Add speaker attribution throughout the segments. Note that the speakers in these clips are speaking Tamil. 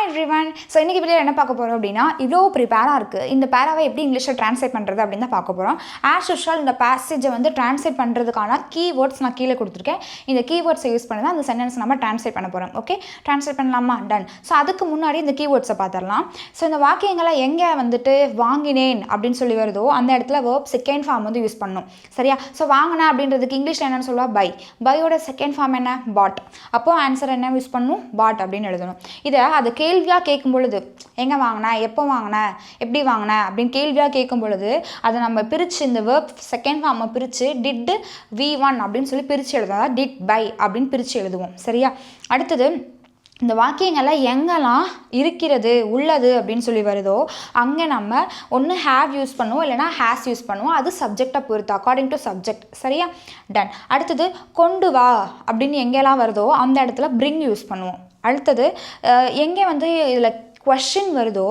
Speaker 1: everyone. ஸோ இன்றைக்கி வீடியோவில் என்ன பார்க்க போகிறோம் அப்படின்னா, இவ்வளோ பெரிய பேரா இருக்குது. இந்த பேராவை எப்படி இங்கிலீஷில் ட்ரான்ஸ்லேட் பண்ணுறது அப்படின்னு தான் பார்க்க போகிறோம். ஆஸ் யூஷுவல் இந்த பேசேஜை வந்து ட்ரான்ஸ்லேட் பண்ணுறதுக்கான கீவேர்ட்ஸ் நான் கீழே கொடுத்துருக்கேன். இந்த கீவேர்ட்ஸை யூஸ் பண்ணி தான் அந்த சென்டென்ஸ் நம்ம ட்ரான்ஸ்லேட் பண்ண போகிறோம். ஓகே, ட்ரான்ஸ்லேட் பண்ணலாமா? டன். ஸோ அதுக்கு முன்னாடி இந்த கீவேர்ட்ஸை பார்த்துடலாம். ஸோ இந்த வாக்கியங்களை எங்கே வந்துட்டு வாங்கினேன் அப்படின்னு சொல்லி வருதோ அந்த இடத்துல வேர்ப் செகண்ட் ஃபார்ம் வந்து யூஸ் பண்ணணும். சரியா? ஸோ வாங்கினேன் அப்படின்றதுக்கு இங்கிலீஷில் என்னென்னு சொல்லுவா? பை. பையோட செகண்ட் ஃபார்ம் என்ன? பாட். அப்போது ஆன்சர் என்ன யூஸ் பண்ணணும்? பாட் அப்படின்னு எழுதணும். இதை அது கேள்வியாக கேட்கும் பொழுது, எங்கே வாங்கினேன், எப்போ வாங்கினேன், எப்படி வாங்கினேன் அப்படின்னு கேள்வியாக கேட்கும் பொழுது அதை நம்ம பிரித்து இந்த வேர்ப் செகண்ட் ஃபார்மை பிரித்து டிட் V1 அப்படின்னு சொல்லி பிரித்து எழுதுவோம். அதாவது டிட் பை அப்படின்னு பிரித்து எழுதுவோம். சரியா? அடுத்தது இந்த வாக்கியங்கள்லாம் எங்கெல்லாம் இருக்கிறது உள்ளது அப்படின்னு சொல்லி வருதோ அங்கே நம்ம ஒன்று ஹேவ் யூஸ் பண்ணுவோம், இல்லைனா ஹேஸ் யூஸ் பண்ணுவோம். அது சப்ஜெக்டை பொறுத்து, அக்கார்டிங் டு சப்ஜெக்ட். சரியா? டன். அடுத்தது கொண்டு வா அப்படின்னு எங்கெல்லாம் வருதோ அந்த இடத்துல பிரிங் யூஸ் பண்ணுவோம். அடுத்தது எங்கே வந்து இதில் கொஷின் வருதோ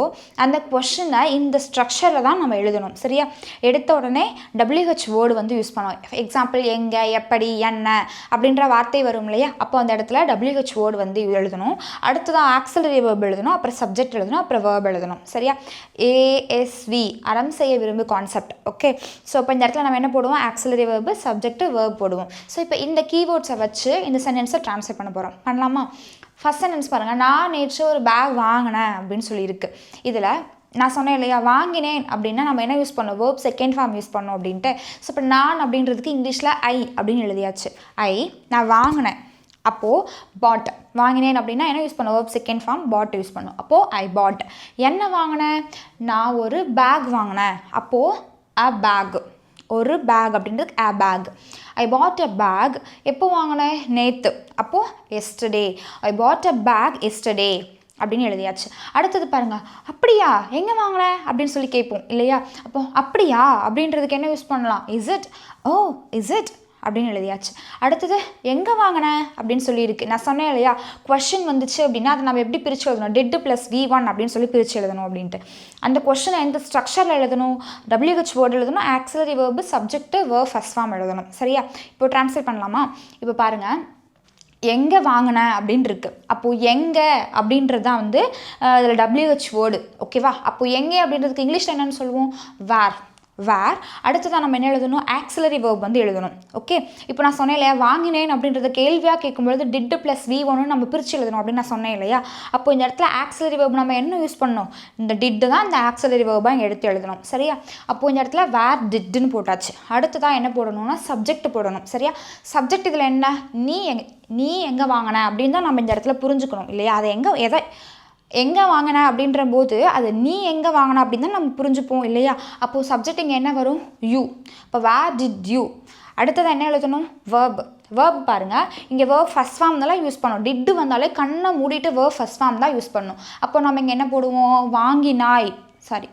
Speaker 1: அந்த கொஷினை இந்த ஸ்ட்ரக்சரில் தான் நம்ம எழுதணும். சரியா? எடுத்த உடனே WH வேர்டு வந்து யூஸ் பண்ணுவோம். எக்ஸாம்பிள் எங்கே, எப்படி, என்ன அப்படின்ற வார்த்தை வரும் இல்லையா? அப்போ அந்த இடத்துல WH வேர்டு வந்து எழுதணும். அடுத்ததான் ஆக்சிலரி வேர்ப் எழுதணும், அப்புறம் சப்ஜெக்ட் எழுதணும், அப்புறம் வேர்ப் எழுதணும். சரியா? ASV அறம் செய்ய விரும்பு கான்செப்ட். ஓகே, ஸோ இப்போ இந்த இடத்துல நம்ம என்ன போடுவோம்? ஆக்சிலரி வேர்பு, சப்ஜெக்ட், வேர்ப் போடுவோம். ஸோ இப்போ இந்த கீவேர்ட்ஸை வச்சு இந்த சென்டென்ஸை ட்ரான்ஸ்லேட் பண்ண போகிறோம். பண்ணலாமா? ஃபஸ்ட் சென்டென்ஸ் பாருங்கள். நான் நேற்று ஒரு பேக் வாங்கினேன் அப்படின்னு சொல்லியிருக்கு. இதில் நான் சொன்னேன் இல்லையா, வாங்கினேன் அப்படின்னா நம்ம என்ன யூஸ் பண்ணோம்? வேர்ப் செகண்ட் ஃபார்ம் யூஸ் பண்ணோம் அப்படின்ட்டு. ஸோ இப்போ நான் அப்படின்றதுக்கு இங்கிலீஷில் ஐ அப்படின்னு எழுதியாச்சு. நான் வாங்கினேன். அப்போது பாட். வாங்கினேன் அப்படின்னா என்ன யூஸ் பண்ணுவோம்? வேர்ப் செகண்ட் ஃபார்ம் பாட் யூஸ் பண்ணும். அப்போது ஐ பாட். என்ன வாங்கினேன்? நான் ஒரு பேக் வாங்கினேன். அப்போது அ பேக். ஒரு பேக் அப்படின்றது அ back. I bought a back. எப்போ வாங்கினேன்? நேற்று. அப்போது yesterday. I bought a bag yesterday அப்படின்னு எழுதியாச்சு. அடுத்தது பாருங்கள். அப்படியா, எங்கே வாங்கினேன் அப்படின்னு சொல்லி கேட்போம் இல்லையா? அப்போ அப்படியா அப்படின்றதுக்கு என்ன யூஸ் பண்ணலாம்? Is it. Oh, is it அப்படின்னு எழுதியாச்சு. அடுத்தது எங்கே வாங்கினேன் அப்படின்னு சொல்லியிருக்கு. நான் சொன்னேன் இல்லையா, கொஷின் வந்துச்சு அப்படின்னா அதை நம்ம எப்படி பிரித்து எழுதணும்? டிட் ப்ளஸ் V1 அப்படின்னு சொல்லி பிரித்து எழுதணும் அப்படின்ட்டு. அந்த கொஷினை எந்த ஸ்ட்ரக்சரில் எழுதணும்? WH வேர்டு எழுதணும், auxiliary verb, subject, verb first form எழுதணும். சரியா? இப்போ ட்ரான்ஸ்லேட் பண்ணலாமா? இப்போ பாருங்கள், எங்கே வாங்கினேன் அப்படின்னு இருக்குது. அப்போது எங்கே அப்படின்றது தான் வந்து அதில் WH வேர்டு. ஓகேவா? அப்போது எங்கே அப்படின்றதுக்கு இங்கிலீஷில் என்னென்னு சொல்லுவோம்? வேர். வேர். அடுத்ததான் நம்ம என்ன எழுதணும்? ஆக்சிலரி வேர்ப் வந்து எழுதணும். ஓகே, இப்போ நான் சொன்னேன் இல்லையா, வாங்கினேன் அப்படின்றத கேள்வியாக கேட்கும்பொழுது டிட் ப்ளஸ் V1 நம்ம பிரித்து எழுதணும் அப்படின்னு நான் சொன்னேன் இல்லையா? அப்போ இந்த இடத்துல ஆக்சிலரி வேர்ப் நம்ம என்ன யூஸ் பண்ணணும்? இந்த டிட்டு தான் இந்த ஆக்சிலரி வேர்பாக இங்கே எடுத்து எழுதணும். சரியா? அப்போது இந்த இடத்துல வேர் டிட்டுன்னு போட்டாச்சு. அடுத்ததான் என்ன போடணும்னா சப்ஜெக்ட் போடணும். சரியா? சப்ஜெக்ட் இதில் என்ன? நீ எங்கே வாங்கின அப்படின்னு தான் நம்ம இந்த இடத்துல புரிஞ்சுக்கணும் இல்லையா? அதை எங்கே வாங்கின அப்படின்ற போது அது நீ எங்கே வாங்கின அப்படின்னு தான் நம்ம புரிஞ்சுப்போம் இல்லையா? அப்போது சப்ஜெக்ட் இங்கே என்ன வரும்? யூ. இப்போ வேர் டிட் யூ. அடுத்தது என்ன எழுதணும்? வேர்ப். வேர்ப் பாருங்கள், இங்கே வேர்ப் ஃபஸ்ட் ஃபார்ம் தான் யூஸ் பண்ணணும். டிட்டு வந்தாலே கண்ணை மூடிட்டு வேர்ப் ஃபஸ்ட் ஃபார்ம் தான் யூஸ் பண்ணணும். அப்போ நம்ம இங்கே என்ன போடுவோம்? வாங்கினாய். சாரி,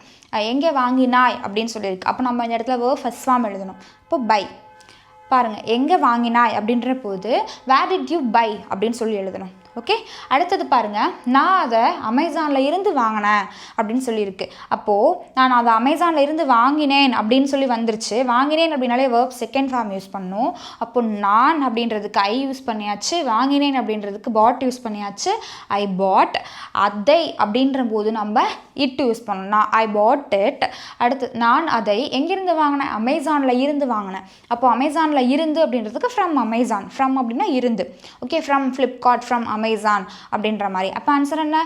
Speaker 1: எங்கே வாங்கினாய் அப்படின்னு சொல்லியிருக்கு. அப்போ நம்ம இந்த இடத்துல வேர்ப் ஃபஸ்ட் ஃபார்ம் எழுதணும். இப்போ பை. பாருங்கள், எங்கே வாங்கினாய் அப்படின்ற போது வேர் டிட் யூ பை அப்படின்னு சொல்லி எழுதணும். ஓகே, அடுத்தது பாருங்கள், நான் அதை அமேசானில் இருந்து வாங்கினேன் அப்படின்னு சொல்லியிருக்கு. அப்போது நான் அதை அமேசானில் இருந்து வாங்கினேன் அப்படின்னு சொல்லி வந்துருச்சு. வாங்கினேன் அப்படின்னாலே வேர்ப் செகண்ட் ஃபார்ம் யூஸ் பண்ணணும். அப்போது நான் அப்படின்றதுக்கு ஐ யூஸ் பண்ணியாச்சு, வாங்கினேன் அப்படின்றதுக்கு பாட் யூஸ் பண்ணியாச்சு. ஐ பாட். அதை அப்படின்ற போது நம்ம இட் யூஸ் பண்ணணும். ஐ பாட் இட். அடுத்து நான் அதை எங்கேருந்து வாங்கினேன்? அமேசானில் இருந்து வாங்கினேன். அப்போது அமேசானில் இருந்து அப்படின்றதுக்கு ஃப்ரம் அமேசான். ஃப்ரம் அப்படின்னா இருந்து. Okay, from Flipkart, from Amazon அப்படின்ற மாதிரி. அப்போ ஆன்சர் என்ன?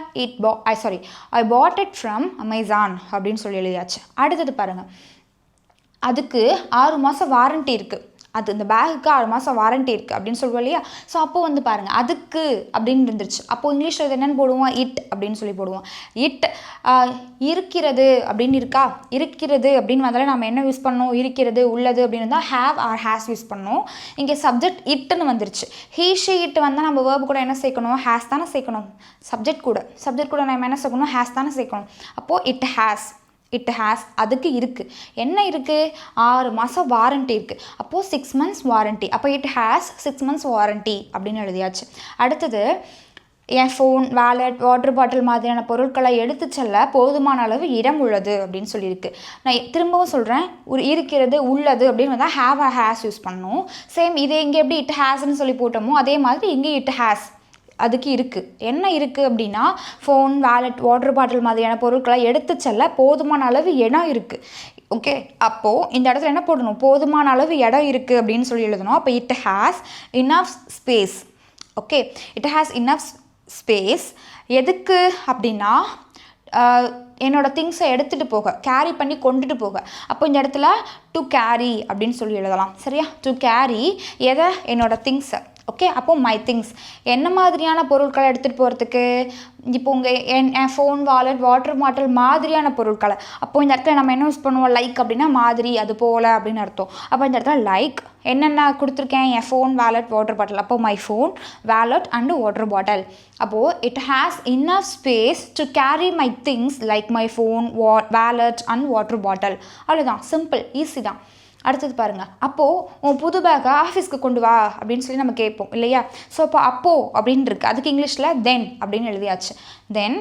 Speaker 1: ஐ பாட் இட் ஃப்ரம் அமேசான் அப்படின்னு சொல்லி எழுதியாச்சு. அடுத்தது பாருங்கள், அதுக்கு 6 மாதம் வாரண்ட்டி இருக்குது. அது இந்த பேகுக்கு 6 மாதம் வாரண்ட்டி இருக்குது அப்படின்னு சொல்லுவோம் இல்லையா? ஸோ அப்போது வந்து பாருங்கள், அதுக்கு அப்படின்னு இருந்துருச்சு. அப்போது இங்கிலீஷில் இது என்னென்னு போடுவோம்? இட் அப்படின்னு சொல்லி போடுவோம். இட். இருக்கிறது அப்படின்னு இருக்கா? இருக்கிறது அப்படின்னு வந்தாலே நம்ம என்ன யூஸ் பண்ணோம்? இருக்கிறது, உள்ளது அப்படின்னு தான் ஹேவ் ஆர் ஹேஸ் யூஸ் பண்ணோம். இங்கே சப்ஜெக்ட் இட்டுன்னு வந்துருச்சு. ஹீ ஷி இட் வந்தால் நம்ம வேர்பு கூட என்ன சேர்க்கணும்? ஹேஸ் தானே சேர்க்கணும். சப்ஜெக்ட் கூட நம்ம என்ன சேர்க்கணும்? ஹேஸ் தானே சேர்க்கணும். அப்போது இட் ஹேஸ். அதுக்கு இருக்குது. என்ன இருக்குது? 6 மாதம் வாரண்ட்டி இருக்குது. அப்போது 6 months வாரண்ட்டி. அப்போ இட் ஹேஸ் 6 months வாரண்ட்டி அப்படின்னு எழுதியாச்சு. அடுத்தது, என் ஃபோன், வேலட், வாட்டர் பாட்டில் மாதிரியான பொருட்களை எடுத்து செல்ல போதுமான அளவு இடம் உள்ளது அப்படின்னு சொல்லியிருக்கு. நான் திரும்பவும் சொல்கிறேன், இருக்கிறது, உள்ளது அப்படின்னு வந்தால் ஹேவ் ஆர் ஹேஸ் யூஸ் பண்ணணும். சேம் இதே இங்கே எப்படி இட் ஹேஸ்ன்னு சொல்லி போட்டோமோ அதே மாதிரி இங்கே இட் ஹேஸ் அதுக்கு இருக்குது. என்ன இருக்குது அப்படின்னா ஃபோன், வேலட், வாட்டர் பாட்டில் மாதிரியான பொருட்களை எடுத்து செல்ல போதுமான அளவு இடம் இருக்குது. ஓகே, அப்போது இந்த இடத்துல என்ன போடணும்? போதுமான அளவு இடம் இருக்குது அப்படின்னு சொல்லி எழுதணும். அப்போ it has enough space. Okay, it has enough space எதுக்கு அப்படின்னா என்னோடய திங்ஸை எடுத்துகிட்டு போக, கேரி பண்ணி கொண்டுட்டு போக. அப்போ இந்த இடத்துல டு கேரி அப்படின்னு சொல்லி எழுதலாம். சரியா? டு கேரி எதை? என்னோடய திங்ஸை. ஓகே, அப்போது மை திங்ஸ் என்ன மாதிரியான பொருட்களை எடுத்துகிட்டு போகிறதுக்கு? இப்போ என் ஃபோன், வாலெட், வாட்டர் பாட்டில் மாதிரியான பொருட்களை. அப்போது இந்த இடத்துல நம்ம என்ன யூஸ் பண்ணுவோம்? லைக் அப்படின்னா மாதிரி, அது போல் அப்படின்னு அர்த்தம். அப்போ இந்த இடத்துல லைக் என்னென்ன கொடுத்துருக்கேன்? என் ஃபோன், வேலட், வாட்டர் பாட்டில். அப்போ my phone, wallet and water bottle. அப்போது it has enough space to carry my things like my phone, wallet and water bottle. அவ்வளோதான், சிம்பிள், ஈஸி தான். அடுத்தது பாருங்கள். அப்போது உன் புது பேக்கை ஆஃபீஸ்க்கு கொண்டு வா அப்படின்னு சொல்லி நம்ம கேட்போம் இல்லையா? ஸோ அப்போது அப்படின்னு இருக்குது. அதுக்கு இங்கிலீஷில் தென் அப்படின்னு எழுதியாச்சு. தென்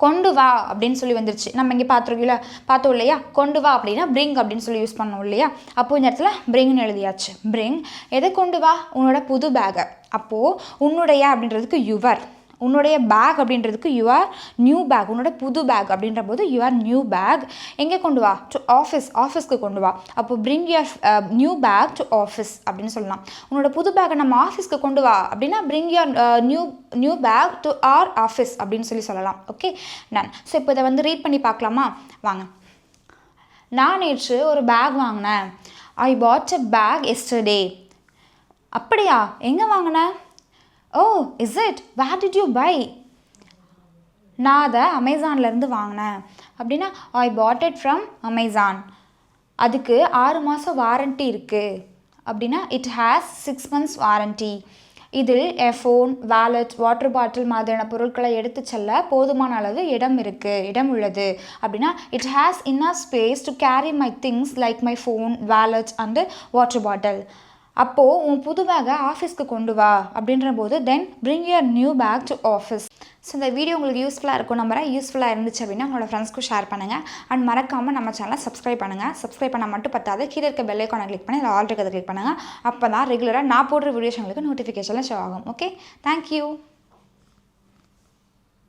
Speaker 1: கொண்டு வா அப்படின்னு சொல்லி வந்துருச்சு. நம்ம இங்கே பார்த்தோம் இல்லையா? கொண்டு வா அப்படின்னா பிரிங் அப்படின்னு சொல்லி யூஸ் பண்ணோம் இல்லையா? அப்போது இந்த இடத்துல பிரிங்னு எழுதியாச்சு. பிரிங் எதை கொண்டு வா? உன்னோட புது பேக்கை. அப்போது உன்னுடைய அப்படின்றதுக்கு யுவர், உன்னுடைய பேக் அப்படின்றதுக்கு யுவர் நியூ பேக், உன்னோட புது பேக் அப்படின்ற போது யுவர் நியூ பேக் எங்கே கொண்டு வா? டு ஆஃபீஸ், ஆஃபீஸ்க்கு கொண்டு வா. அப்போ bring your new bag to office அப்படின்னு சொல்லலாம். உன்னோட புது பேக்கை நம்ம ஆஃபீஸ்க்கு கொண்டு வா அப்படின்னா bring your new bag to our office அப்படின்னு சொல்லலாம். Okay, ton. ஸோ இப்போ இதை வந்து ரீட் பண்ணி பார்க்கலாமா? வாங்க. நான் நேற்று ஒரு பேக் வாங்கினேன். I bought a bag yesterday. அப்படியா? எங்கே வாங்கினேன்? Oh, is it? Where did you buy? நான் அதை அமேசான்லேருந்து வாங்கினேன். அப்படின்னா I bought it from Amazon. அதுக்கு 6 மாதம் வாரண்ட்டி இருக்குது. அப்படின்னா இட் ஹேஸ் 6 months வாரண்ட்டி. இதில் என் ஃபோன், வேலட், வாட்டர் பாட்டில் மாதிரியான பொருட்களை எடுத்து செல்ல போதுமான அளவு இடம் உள்ளது. அப்படின்னா it has enough space to carry my things like my phone, wallet and water bottle. அப்போது உன் புது பேக்கை ஆஃபீஸ்க்கு கொண்டு வா அப்படின்ற போது then bring your new bag to office. So இந்த வீடியோ உங்களுக்கு யூஸ்ஃபுல்லாக இருக்கும் நம்புறேன். யூஸ்ஃபுல்லாக இருந்துச்சு அப்படின்னா உங்களோட ஃப்ரெண்ட்ஸ்க்கும் ஷேர் பண்ணுங்கள். அண்ட் மறக்காமல் நம்ம சேனலை சப்ஸ்கிரைப் பண்ணுங்கள். சப்ஸ்கிரைப் பண்ண மட்டும் பத்தாது, கீழே இருக்க பெல் ஐக்கானை கிளிக் பண்ணி ஆல் இருக்கிறத கிளிக் பண்ணுங்கள். அப்போ தான் ரெகுலராக நான் போடுற வீடியோஸ் உங்களுக்கு நோட்டிஃபிகேஷனில் ஷோ ஆகும். Okay, thank you.